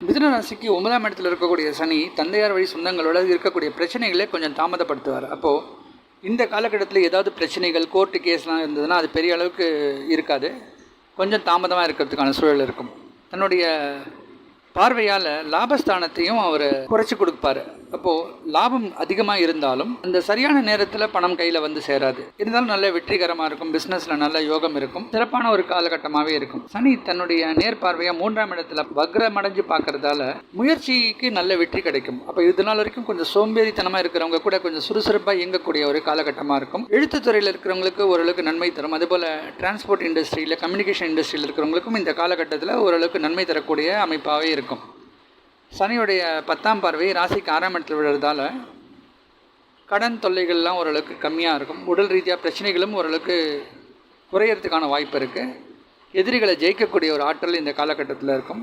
மிதுன ராசிக்கு 9ஆம் இடத்துல இருக்கக்கூடிய சனி தந்தையார் வழி சொந்தங்களோட இருக்கக்கூடிய பிரச்சனைகளை கொஞ்சம் தாமதப்படுத்துவார். அப்போது இந்த காலகட்டத்தில் ஏதாவது பிரச்சனைகள் கோர்ட்டு கேஸ்லாம் இருந்ததுன்னா அது பெரிய அளவுக்கு இருக்காது, கொஞ்சம் தாமதமாக இருக்கிறதுக்கான சூழல் இருக்கும். தன்னுடைய பார்வையால் லாபஸ்தானத்தையும் அவர் குறைச்சி கொடுப்பார். அப்போது லாபம் அதிகமாக இருந்தாலும் அந்த சரியான நேரத்தில் பணம் கையில் வந்து சேராது. இருந்தாலும் நல்ல வெற்றிகரமாக இருக்கும், பிஸ்னஸில் நல்ல யோகம் இருக்கும், சிறப்பான ஒரு காலகட்டமாகவே இருக்கும். சனி தன்னுடைய நேர்பார்வையாக 3ஆம் இடத்துல வக்ரமடைஞ்சு பார்க்கறதால முயற்சிக்கு நல்ல வெற்றி கிடைக்கும். அப்போ இது நாள் வரைக்கும் கொஞ்சம் சோம்பேறித்தனமாக இருக்கிறவங்க கூட கொஞ்சம் சுறுசுறுப்பாக இயங்கக்கூடிய ஒரு காலகட்டமாக இருக்கும். எழுத்துத்துறையில் இருக்கிறவங்களுக்கு ஓரளவுக்கு நன்மை தரும். அதுபோல் டிரான்ஸ்போர்ட் இண்டஸ்ட்ரியில், கம்யூனிகேஷன் இண்டஸ்ட்ரியில் இருக்கிறவங்களுக்கும் இந்த காலகட்டத்தில் ஓரளவுக்கு நன்மை தரக்கூடிய அமைப்பாகவே இருக்கும். சனியுடைய 10ஆம் பார்வை ராசிக்கு 6ஆம் இடத்தில் விழுறதால கடன் தொல்லைகள்லாம் ஓரளவுக்கு கம்மியாக இருக்கும். உடல் ரீதியாக பிரச்சனைகளும் ஓரளவுக்கு குறையறதுக்கான வாய்ப்பு இருக்குது. எதிரிகளை ஜெயிக்கக்கூடிய ஒரு ஆற்றல் இந்த காலகட்டத்தில் இருக்கும்.